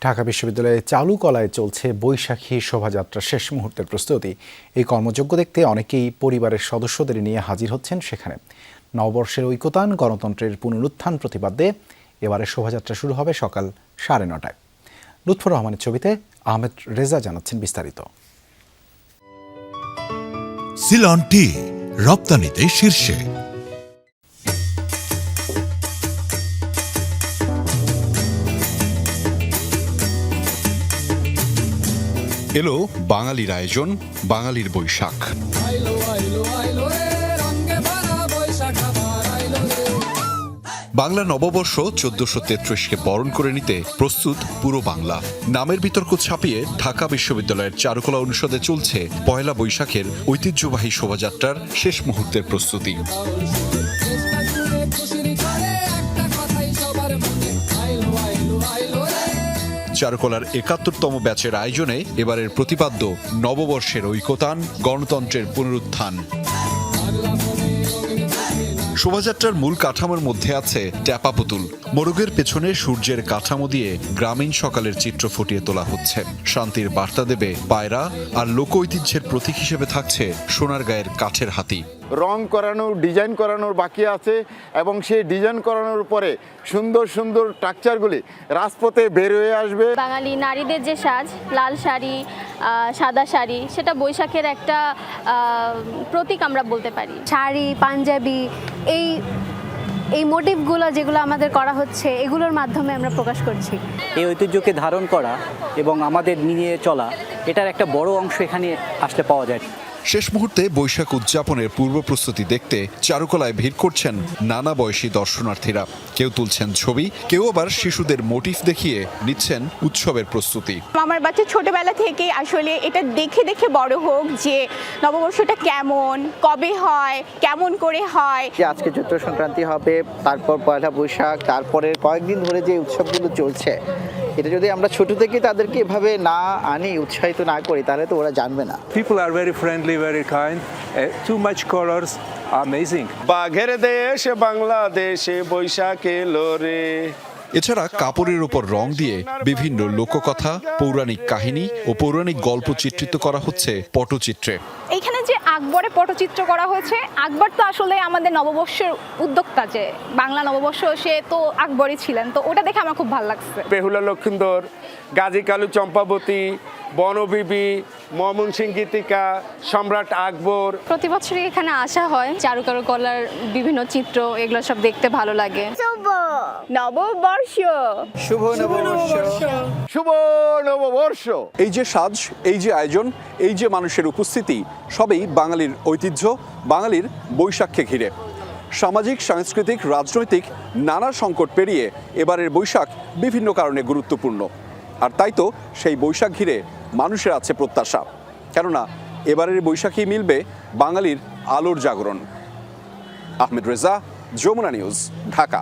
ঢাকা বিশ্ববিদ্যালয়ে চালু কলায় চলছে বৈশাখী শোভাযাত্রা শেষ মুহূর্তের প্রস্তুতি। এই কর্মযজ্ঞ দেখতে অনেকেই পরিবারের সদস্যদের নিয়ে হাজির হচ্ছেন সেখানে। নববর্ষের ঐকতান, গণতন্ত্রের পুনরুত্থান প্রতিপাদ্যে এবারের শোভাযাত্রা শুরু হবে সকাল 9:30টায়। লুৎফর রহমানের ছবিতে আহমেদ রেজা জানাচ্ছেন বিস্তারিত। সিলন টি রপ্তানিতে শীর্ষে। এলো বাঙালির আয়োজন, বাঙালির বৈশাখ। বাংলা নববর্ষ 1433-কে বরণ করে নিতে প্রস্তুত পুরো বাংলা। নামের বিতর্ক ছাপিয়ে ঢাকা বিশ্ববিদ্যালয়ের চারুকলা অনুষদে চলছে পয়লা বৈশাখের ঐতিহ্যবাহী শোভাযাত্রার শেষ মুহূর্তের প্রস্তুতি। চারুকলার ৭১তম ব্যাচের আয়োজনে এবারের প্রতিপাদ্য নববর্ষের ঐকতান, গণতন্ত্রের পুনরুত্থান। শোভাযাত্রার মূল কাঠামোর মধ্যে আছে ট্যাপা পুতুল। মোরগের পেছনে সূর্যের কাঠামো দিয়ে গ্রামীণ সকালের চিত্র ফুটিয়ে তোলা হচ্ছে। শান্তির বার্তা দেবে পায়রা, আর লোক ঐতিহ্যের প্রতীক হিসেবে থাকছে সোনারগাঁয়ের কাঠের হাতি। রং করানোর, ডিজাইন করানোর বাকি আছে এবং সেই ডিজাইন করানোর পরে সুন্দর সুন্দর স্ট্রাকচারগুলি রাজপথে বের হয়ে আসবে। বাঙালি নারীদের যে সাজ, লাল শাড়ি, সাদা শাড়ি, সেটা বৈশাখের একটা প্রতীক আমরা বলতে পারি। শাড়ি, পাঞ্জাবি, এই মোটিভগুলো যেগুলো আমাদের করা হচ্ছে, এগুলোর মাধ্যমে আমরা প্রকাশ করছি। এই ঐতিহ্যকে ধারণ করা এবং আমাদের নিয়ে চলা, এটার একটা বড় অংশ এখানে আসলে পাওয়া যায়। শেষ মুহূর্তে বৈশাখ উদযাপনের পূর্ব প্রস্তুতি দেখতে চারুকলায় ভিড় করছেন নানা বয়সী দর্শনার্থীরা। কেউ তুলছেন ছবি, কেউ আবার শিশুদের মোটিভ দেখিয়ে নিচ্ছেন উৎসবের প্রস্তুতি। আমার বাচ্চা ছোটবেলা থেকে আসলে এটা দেখে দেখে বড় হোক যে নববর্ষটা কেমন, কবে হয়, কেমন করে হয়। আজকে চৈত্র সংক্রান্তি হবে, তারপর পয়লা বৈশাখ, তারপরে কয়েকদিন ধরে যে উৎসবগুলো চলছে, এটা যদি আমরা ছোট থেকে তাদেরকে এভাবে না আনি, উৎসাহিত না করি, তাহলে তো ওরা জানবে না। People are very friendly, very kind. Too much colors, amazing. বাঘের দেশ বাংলাদেশে বৈশাখ এলো রে। এছাড়া কাপড়ের উপর রং দিয়ে বিভিন্ন লোককথা, পৌরাণিক কাহিনী ও পৌরাণিক গল্প চিত্রিত করা হচ্ছে পটচিত্রে। এইখানে যে আকবরের পটচিত্র করা হয়েছে, আকবর তো আসলে আমাদের নববর্ষের উদ্যোক্তা, যে বাংলা নববর্ষ সে তো আকবরই ছিলেন, তো ওটা দেখে আমার খুব ভালো লাগছে। বেহুলা লক্ষিন্দর, গাজী কালু চম্পাবতী, বনবিবি, ময়মনসিংহ গীতিকা, সম্রাট আকবর। প্রতি বছরই এখানে আসা হয়। চারুকলার বিভিন্ন চিত্র, এগুলো সব দেখতে ভালো লাগে। নববর্ষ, শুভ নববর্ষ, শুভ নববর্ষ। এই যে সাজ, এই যে আয়োজন, এই যে মানুষের উপস্থিতি, সবই বাঙালির ঐতিহ্য, বাঙালির বৈশাখকে ঘিরে। সামাজিক, সাংস্কৃতিক, রাজনৈতিক নানা সংকট পেরিয়ে এবারের বৈশাখ বিভিন্ন কারণে গুরুত্বপূর্ণ। আর তাই তো সেই বৈশাখ ঘিরে মানুষের আছে প্রত্যাশা, কেননা এবারের বৈশাখী মিলবে বাঙালির আলোর জাগরণ। আহমেদ রেজা, যমুনা নিউজ, ঢাকা।